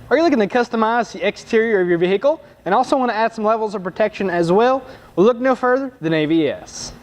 Are you looking to customize the exterior of your vehicle and also want to add some levels of protection as well? Well, look no further than AVS.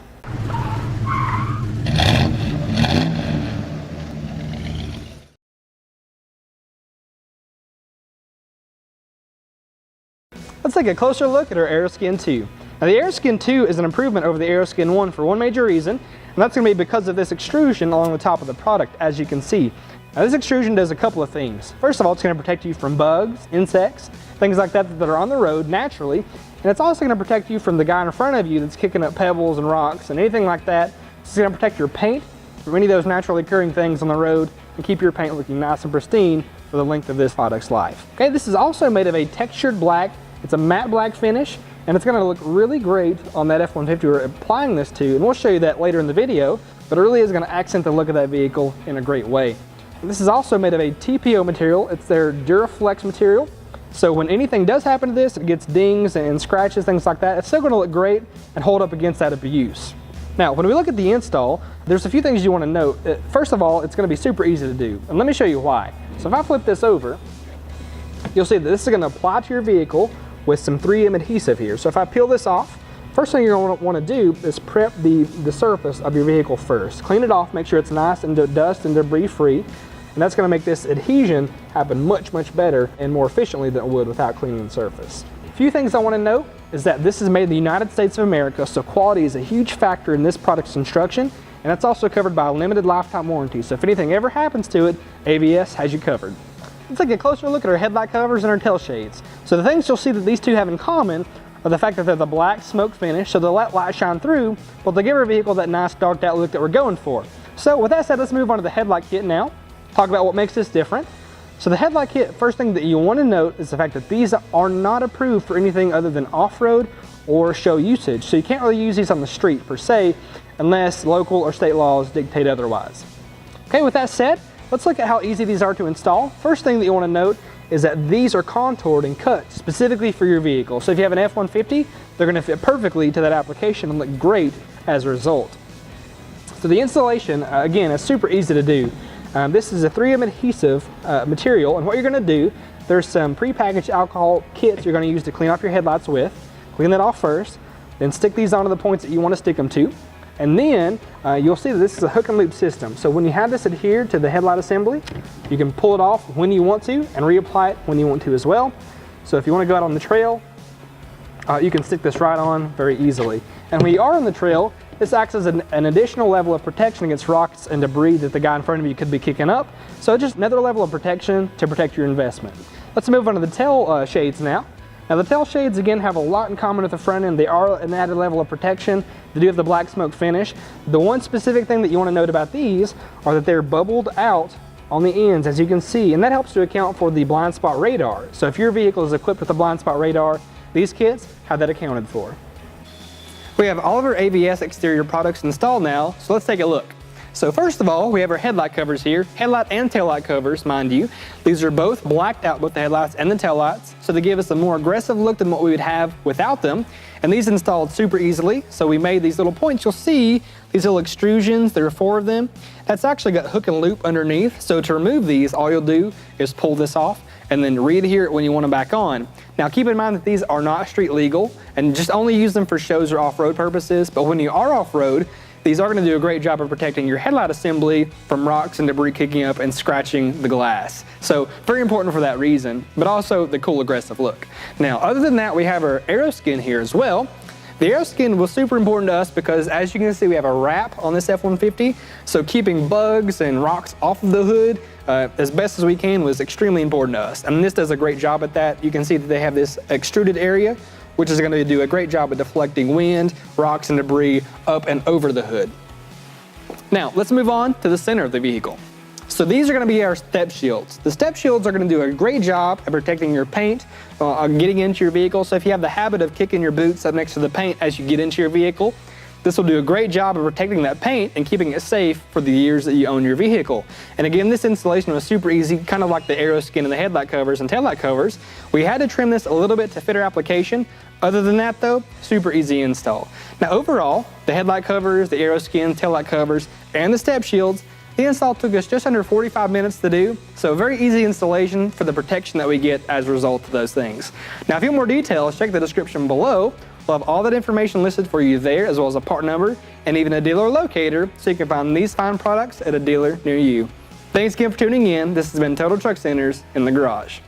Let's take a closer look at our Aeroskin 2. Now the Aeroskin 2 is an improvement over the Aeroskin 1 for one major reason, and that's going to be because of this extrusion along the top of the product, as you can see. Now this extrusion does a couple of things. First of all, it's going to protect you from bugs, insects, things like that that are on the road naturally, and it's also going to protect you from the guy in front of you that's kicking up pebbles and rocks and anything like that. It's going to protect your paint from any of those naturally occurring things on the road and keep your paint looking nice and pristine for the length of this product's life. Okay, this is also made of a textured black. It's a matte black finish, and it's going to look really great on that F-150 we're applying this to, and we'll show you that later in the video, but it really is going to accent the look of that vehicle in a great way. This is also made of a TPO material. It's their Duraflex material. So when anything does happen to this, it gets dings and scratches, things like that, it's still going to look great and hold up against that abuse. Now, when we look at the install, there's a few things you want to note. First of all, it's going to be super easy to do, and let me show you why. So if I flip this over, you'll see that this is going to apply to your vehicle with some 3M adhesive here. So if I peel this off, first thing you're going to want to do is prep the surface of your vehicle first. Clean it off, make sure it's nice and dust and debris free. And that's going to make this adhesion happen much better and more efficiently than it would without cleaning the surface. A few things I want to note is that this is made in the United States of America, so quality is a huge factor in this product's construction, and it's also covered by a limited lifetime warranty. So if anything ever happens to it, AVS has you covered. Let's take a closer look at our headlight covers and our tail shades. So the things you'll see that these two have in common are the fact that they're the black smoke finish, so they'll let light shine through, but they give our vehicle that nice darked out look that we're going for. So with that said, let's move on to the headlight kit now. Talk about what makes this different. So the headlight kit, first thing that you want to note is the fact that these are not approved for anything other than off-road or show usage. So you can't really use these on the street per se, unless local or state laws dictate otherwise. Okay, with that said, let's look at how easy these are to install. First thing that you want to note is that these are contoured and cut specifically for your vehicle. So if you have an F-150, they're going to fit perfectly to that application and look great as a result. So the installation, again, is super easy to do. This is a 3M adhesive material, and what you're going to do, there's some pre-packaged alcohol kits you're going to use to clean off your headlights with. Clean that off first, then stick these onto the points that you want to stick them to, and then you'll see that this is a hook and loop system. So when you have this adhered to the headlight assembly, you can pull it off when you want to and reapply it when you want to as well. So if you want to go out on the trail, you can stick this right on very easily. And when you are on the trail, this acts as an additional level of protection against rocks and debris that the guy in front of you could be kicking up. So just another level of protection to protect your investment. Let's move on to the tail shades now. Now the tail shades again have a lot in common with the front end. They are an added level of protection. They do have the black smoke finish. The one specific thing that you want to note about these are that they're bubbled out on the ends, as you can see, and that helps to account for the blind spot radar. So if your vehicle is equipped with a blind spot radar, these kits have that accounted for. We have all of our AVS exterior products installed now, so let's take a look. So first of all, we have our headlight covers here, headlight and taillight covers, mind you. These are both blacked out, both the headlights and the taillights, so they give us a more aggressive look than what we would have without them. And these installed super easily, so we made these little points. You'll see these little extrusions, there are 4 of them. That's actually got hook and loop underneath, so to remove these, all you'll do is pull this off and then re-adhere it when you want them back on. Now keep in mind that these are not street legal and just only use them for shows or off-road purposes, but when you are off-road, these are going to do a great job of protecting your headlight assembly from rocks and debris kicking up and scratching the glass. So very important for that reason, but also the cool aggressive look. Now other than that, we have our Aeroskin here as well. The Aeroskin was super important to us because, as you can see, we have a wrap on this F-150, so keeping bugs and rocks off of the hood as best as we can was extremely important to us. And this does a great job at that. You can see that they have this extruded area, which is going to do a great job at deflecting wind, rocks, and debris up and over the hood. Now, let's move on to the center of the vehicle. So these are going to be our step shields. The step shields are going to do a great job at protecting your paint, getting into your vehicle. So if you have the habit of kicking your boots up next to the paint as you get into your vehicle, this will do a great job of protecting that paint and keeping it safe for the years that you own your vehicle. And again, this installation was super easy, kind of like the Aeroskin and the headlight covers and taillight covers. We had to trim this a little bit to fit our application. Other than that though, super easy install. Now overall, the headlight covers, the Aeroskin, taillight covers, and the step shields, The install took us just under 45 minutes to do, so very easy installation for the protection that we get as a result of those things. Now if you want more details, check the description below. We'll have all that information listed for you there, as well as a part number and even a dealer locator, so you can find these fine products at a dealer near you. Thanks again for tuning in. This has been Total Truck Centers in the Garage.